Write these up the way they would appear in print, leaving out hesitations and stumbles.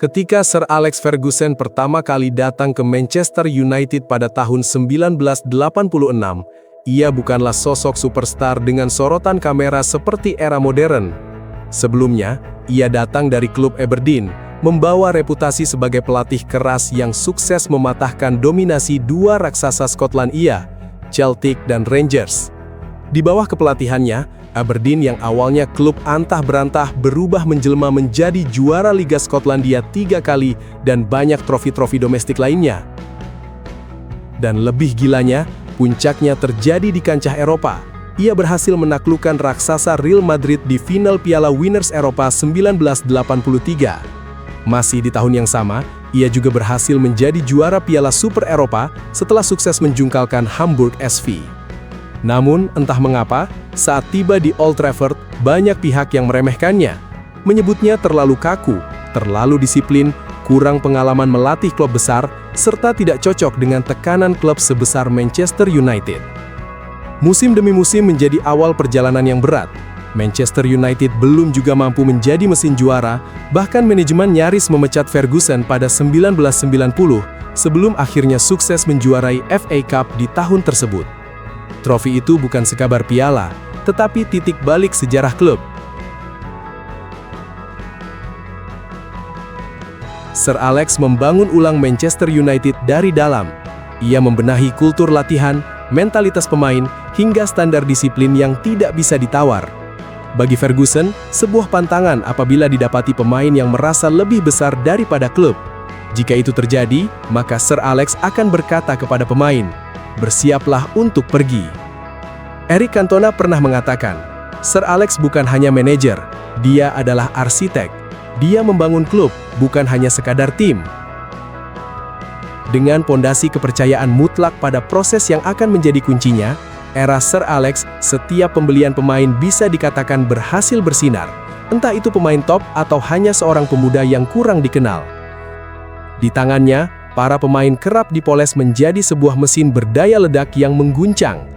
Ketika Sir Alex Ferguson pertama kali datang ke Manchester United pada tahun 1986, ia bukanlah sosok superstar dengan sorotan kamera seperti era modern. Sebelumnya, ia datang dari klub Aberdeen, membawa reputasi sebagai pelatih keras yang sukses mematahkan dominasi dua raksasa Skotlandia, Celtic dan Rangers. Di bawah kepelatihannya, Aberdeen yang awalnya klub antah berantah berubah menjelma menjadi juara Liga Skotlandia 3 kali dan banyak trofi-trofi domestik lainnya. Dan lebih gilanya, puncaknya terjadi di kancah Eropa. Ia berhasil menaklukkan raksasa Real Madrid di final Piala Winners Eropa 1983. Masih di tahun yang sama, ia juga berhasil menjadi juara Piala Super Eropa setelah sukses menjungkalkan Hamburg SV. Namun, entah mengapa, saat tiba di Old Trafford, banyak pihak yang meremehkannya. Menyebutnya terlalu kaku, terlalu disiplin, kurang pengalaman melatih klub besar, serta tidak cocok dengan tekanan klub sebesar Manchester United. Musim demi musim menjadi awal perjalanan yang berat. Manchester United belum juga mampu menjadi mesin juara, bahkan manajemen nyaris memecat Ferguson pada 1990, sebelum akhirnya sukses menjuarai FA Cup di tahun tersebut. Trofi itu bukan sekabar piala, tetapi titik balik sejarah klub. Sir Alex membangun ulang Manchester United dari dalam. Ia membenahi kultur latihan, mentalitas pemain, hingga standar disiplin yang tidak bisa ditawar. Bagi Ferguson, sebuah pantangan apabila didapati pemain yang merasa lebih besar daripada klub. Jika itu terjadi, maka Sir Alex akan berkata kepada pemain, "Bersiaplah untuk pergi." Eric Cantona pernah mengatakan, Sir Alex bukan hanya manajer, dia adalah arsitek. Dia membangun klub, bukan hanya sekadar tim. Dengan pondasi kepercayaan mutlak pada proses yang akan menjadi kuncinya, era Sir Alex, setiap pembelian pemain bisa dikatakan berhasil bersinar, entah itu pemain top atau hanya seorang pemuda yang kurang dikenal. Di tangannya, para pemain kerap dipoles menjadi sebuah mesin berdaya ledak yang mengguncang.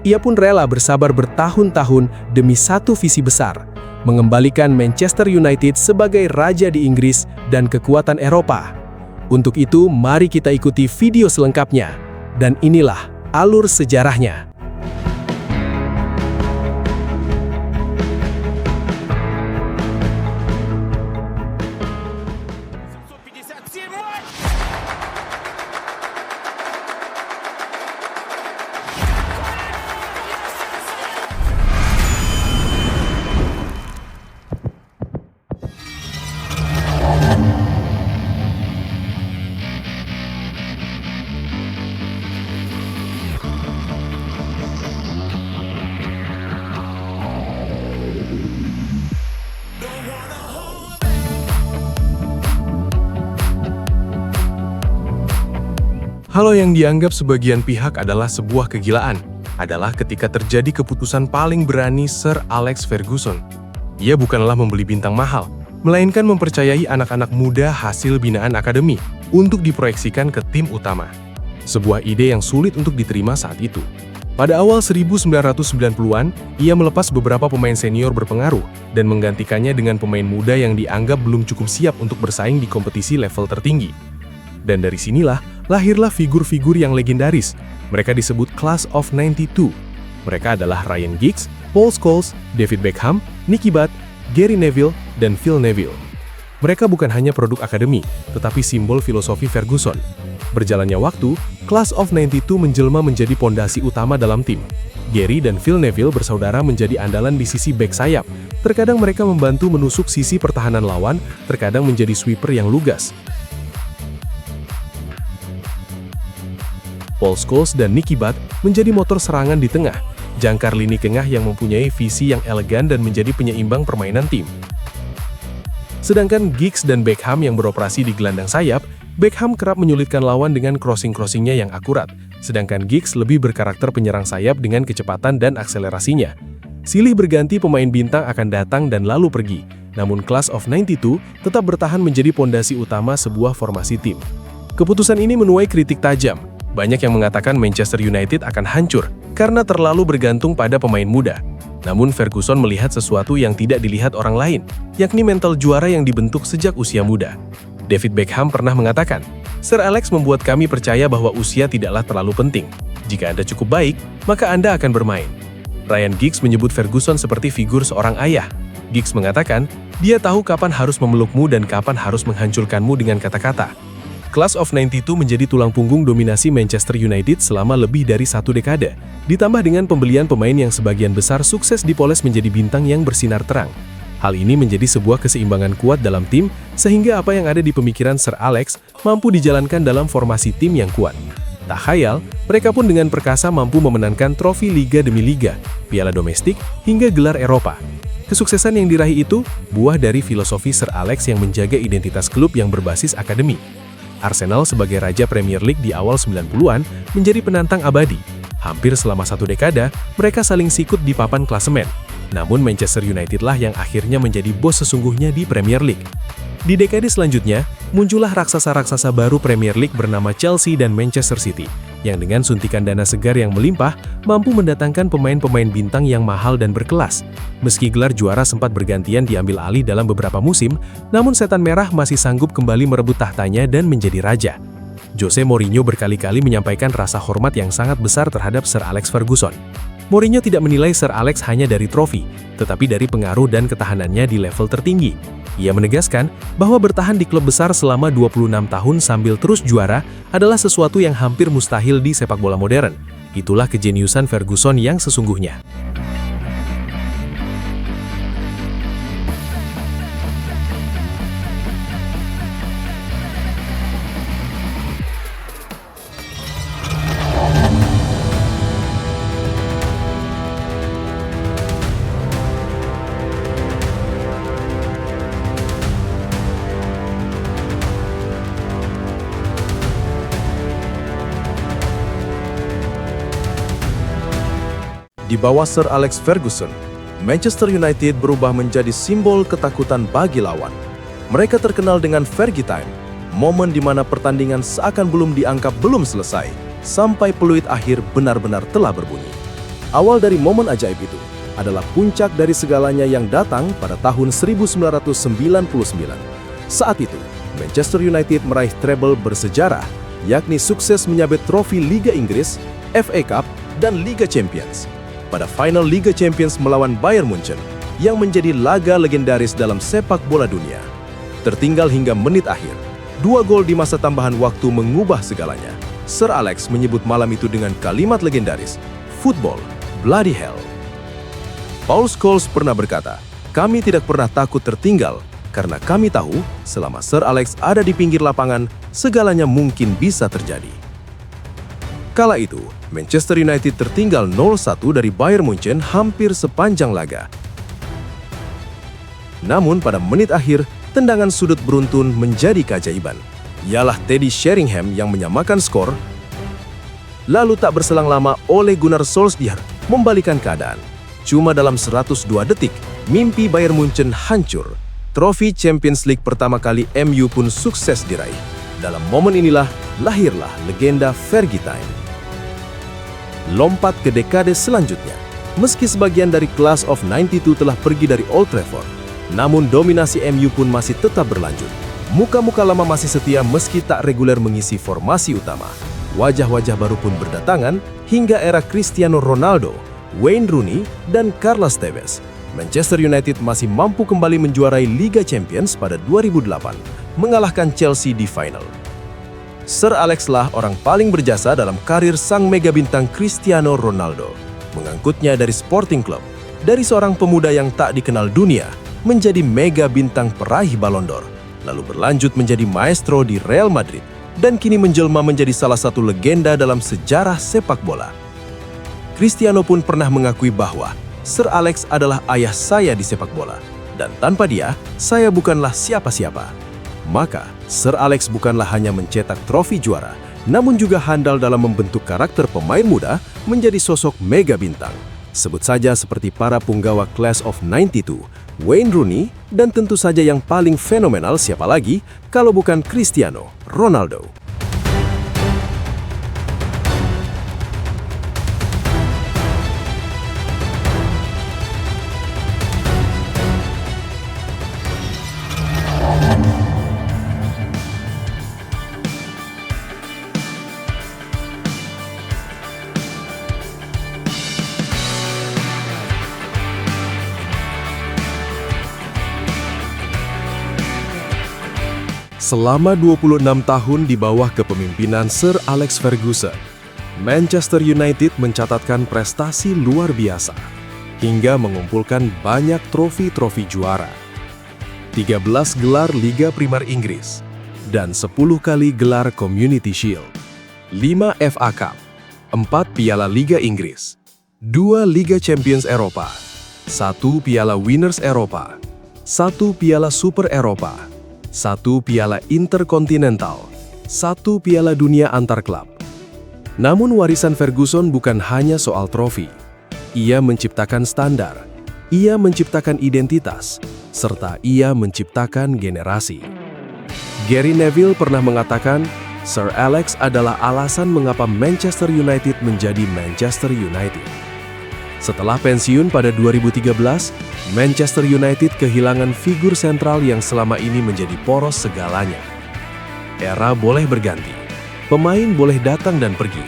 Ia pun rela bersabar bertahun-tahun demi satu visi besar, mengembalikan Manchester United sebagai raja di Inggris dan kekuatan Eropa. Untuk itu, mari kita ikuti video selengkapnya. Dan inilah alur sejarahnya. Hal yang dianggap sebagian pihak adalah sebuah kegilaan, adalah ketika terjadi keputusan paling berani Sir Alex Ferguson. Ia bukanlah membeli bintang mahal, melainkan mempercayai anak-anak muda hasil binaan akademi untuk diproyeksikan ke tim utama. Sebuah ide yang sulit untuk diterima saat itu. Pada awal 1990-an, ia melepas beberapa pemain senior berpengaruh dan menggantikannya dengan pemain muda yang dianggap belum cukup siap untuk bersaing di kompetisi level tertinggi. Dan dari sinilah, lahirlah figur-figur yang legendaris. Mereka disebut Class of 92. Mereka adalah Ryan Giggs, Paul Scholes, David Beckham, Nicky Butt, Gary Neville, dan Phil Neville. Mereka bukan hanya produk akademi, tetapi simbol filosofi Ferguson. Berjalannya waktu, Class of 92 menjelma menjadi pondasi utama dalam tim. Gary dan Phil Neville bersaudara menjadi andalan di sisi bek sayap. Terkadang mereka membantu menusuk sisi pertahanan lawan, terkadang menjadi sweeper yang lugas. Paul Scholes dan Nicky Butt menjadi motor serangan di tengah, jangkar lini tengah yang mempunyai visi yang elegan dan menjadi penyeimbang permainan tim. Sedangkan Giggs dan Beckham yang beroperasi di gelandang sayap, Beckham kerap menyulitkan lawan dengan crossing-crossingnya yang akurat, sedangkan Giggs lebih berkarakter penyerang sayap dengan kecepatan dan akselerasinya. Silih berganti pemain bintang akan datang dan lalu pergi, namun Class of 92 tetap bertahan menjadi pondasi utama sebuah formasi tim. Keputusan ini menuai kritik tajam. Banyak yang mengatakan Manchester United akan hancur karena terlalu bergantung pada pemain muda. Namun Ferguson melihat sesuatu yang tidak dilihat orang lain, yakni mental juara yang dibentuk sejak usia muda. David Beckham pernah mengatakan, "Sir Alex membuat kami percaya bahwa usia tidaklah terlalu penting. Jika Anda cukup baik, maka Anda akan bermain." Ryan Giggs menyebut Ferguson seperti figur seorang ayah. Giggs mengatakan, dia tahu kapan harus memelukmu dan kapan harus menghancurkanmu dengan kata-kata. Class of 92 menjadi tulang punggung dominasi Manchester United selama lebih dari 1 dekade, ditambah dengan pembelian pemain yang sebagian besar sukses dipoles menjadi bintang yang bersinar terang. Hal ini menjadi sebuah keseimbangan kuat dalam tim, sehingga apa yang ada di pemikiran Sir Alex mampu dijalankan dalam formasi tim yang kuat. Tak khayal, mereka pun dengan perkasa mampu memenangkan trofi liga demi liga, piala domestik, hingga gelar Eropa. Kesuksesan yang diraih itu buah dari filosofi Sir Alex yang menjaga identitas klub yang berbasis akademi. Arsenal sebagai raja Premier League di awal 90-an menjadi penantang abadi. Hampir selama 1 dekade, mereka saling sikut di papan klasemen. Namun Manchester United lah yang akhirnya menjadi bos sesungguhnya di Premier League. Di dekade selanjutnya, muncullah raksasa-raksasa baru Premier League bernama Chelsea dan Manchester City, yang dengan suntikan dana segar yang melimpah, mampu mendatangkan pemain-pemain bintang yang mahal dan berkelas. Meski gelar juara sempat bergantian diambil alih dalam beberapa musim, namun setan merah masih sanggup kembali merebut tahtanya dan menjadi raja. Jose Mourinho berkali-kali menyampaikan rasa hormat yang sangat besar terhadap Sir Alex Ferguson. Mourinho tidak menilai Sir Alex hanya dari trofi, tetapi dari pengaruh dan ketahanannya di level tertinggi. Ia menegaskan bahwa bertahan di klub besar selama 26 tahun sambil terus juara adalah sesuatu yang hampir mustahil di sepak bola modern. Itulah kejeniusan Ferguson yang sesungguhnya. Di bawah Sir Alex Ferguson, Manchester United berubah menjadi simbol ketakutan bagi lawan. Mereka terkenal dengan Fergie Time, momen di mana pertandingan seakan belum dianggap belum selesai, sampai peluit akhir benar-benar telah berbunyi. Awal dari momen ajaib itu adalah puncak dari segalanya yang datang pada tahun 1999. Saat itu, Manchester United meraih treble bersejarah, yakni sukses menyabet trofi Liga Inggris, FA Cup, dan Liga Champions. Pada final Liga Champions melawan Bayern Munchen, yang menjadi laga legendaris dalam sepak bola dunia. Tertinggal hingga menit akhir, 2 gol di masa tambahan waktu mengubah segalanya. Sir Alex menyebut malam itu dengan kalimat legendaris, "Football, bloody hell." Paul Scholes pernah berkata, "Kami tidak pernah takut tertinggal, karena kami tahu selama Sir Alex ada di pinggir lapangan, segalanya mungkin bisa terjadi." Kala itu, Manchester United tertinggal 0-1 dari Bayern Munchen hampir sepanjang laga. Namun pada menit akhir, tendangan sudut beruntun menjadi keajaiban. Ialah Teddy Sheringham yang menyamakan skor. Lalu tak berselang lama Ole Gunnar Solskjaer membalikan keadaan. Cuma dalam 102 detik, mimpi Bayern Munchen hancur. Trofi Champions League pertama kali MU pun sukses diraih. Dalam momen inilah lahirlah legenda Fergie Time. Lompat ke dekade selanjutnya. Meski sebagian dari Class of 92 telah pergi dari Old Trafford, namun dominasi MU pun masih tetap berlanjut. Muka-muka lama masih setia meski tak reguler mengisi formasi utama. Wajah-wajah baru pun berdatangan hingga era Cristiano Ronaldo, Wayne Rooney, dan Carlos Tevez. Manchester United masih mampu kembali menjuarai Liga Champions pada 2008, mengalahkan Chelsea di final. Sir Alex lah orang paling berjasa dalam karir sang mega bintang Cristiano Ronaldo. Mengangkutnya dari Sporting Club, dari seorang pemuda yang tak dikenal dunia, menjadi mega bintang peraih Ballon d'Or, lalu berlanjut menjadi maestro di Real Madrid, dan kini menjelma menjadi salah satu legenda dalam sejarah sepak bola. Cristiano pun pernah mengakui bahwa Sir Alex adalah ayah saya di sepak bola, dan tanpa dia, saya bukanlah siapa-siapa. Maka, Sir Alex bukanlah hanya mencetak trofi juara, namun juga handal dalam membentuk karakter pemain muda menjadi sosok mega bintang. Sebut saja seperti para punggawa Class of 92, Wayne Rooney, dan tentu saja yang paling fenomenal siapa lagi kalau bukan Cristiano Ronaldo. Selama 26 tahun di bawah kepemimpinan Sir Alex Ferguson, Manchester United mencatatkan prestasi luar biasa hingga mengumpulkan banyak trofi-trofi juara. 13 gelar Liga Primer Inggris dan 10 kali gelar Community Shield, 5 FA Cup, 4 Piala Liga Inggris, 2 Liga Champions Eropa, 1 Piala Winners Eropa, 1 Piala Super Eropa, 1 Piala Interkontinental, 1 Piala Dunia Antar Klub. Namun warisan Ferguson bukan hanya soal trofi. Ia menciptakan standar, ia menciptakan identitas, serta ia menciptakan generasi. Gary Neville pernah mengatakan, Sir Alex adalah alasan mengapa Manchester United menjadi Manchester United. Setelah pensiun pada 2013, Manchester United kehilangan figur sentral yang selama ini menjadi poros segalanya. Era boleh berganti, pemain boleh datang dan pergi,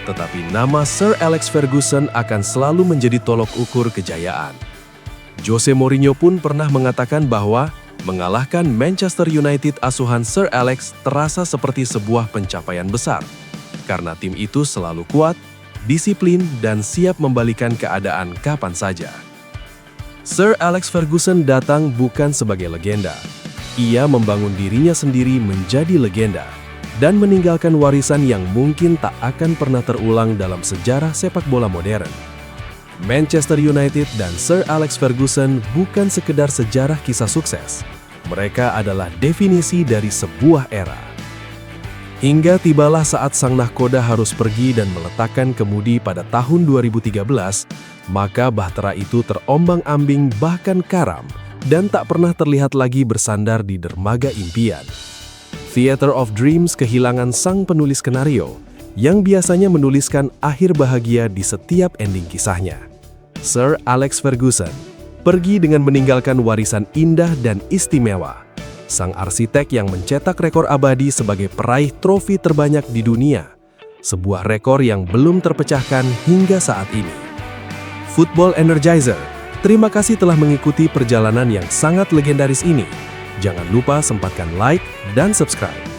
tetapi nama Sir Alex Ferguson akan selalu menjadi tolok ukur kejayaan. Jose Mourinho pun pernah mengatakan bahwa mengalahkan Manchester United asuhan Sir Alex terasa seperti sebuah pencapaian besar, karena tim itu selalu kuat, disiplin, dan siap membalikan keadaan kapan saja. Sir Alex Ferguson datang bukan sebagai legenda. Ia membangun dirinya sendiri menjadi legenda dan meninggalkan warisan yang mungkin tak akan pernah terulang dalam sejarah sepak bola modern. Manchester United dan Sir Alex Ferguson bukan sekedar sejarah kisah sukses. Mereka adalah definisi dari sebuah era. Hingga tibalah saat sang nahkoda harus pergi dan meletakkan kemudi pada tahun 2013, maka bahtera itu terombang-ambing bahkan karam dan tak pernah terlihat lagi bersandar di dermaga impian. Theater of Dreams kehilangan sang penulis skenario yang biasanya menuliskan akhir bahagia di setiap ending kisahnya. Sir Alex Ferguson pergi dengan meninggalkan warisan indah dan istimewa. Sang arsitek yang mencetak rekor abadi sebagai peraih trofi terbanyak di dunia. Sebuah rekor yang belum terpecahkan hingga saat ini. Football Energizer, terima kasih telah mengikuti perjalanan yang sangat legendaris ini. Jangan lupa sempatkan like dan subscribe.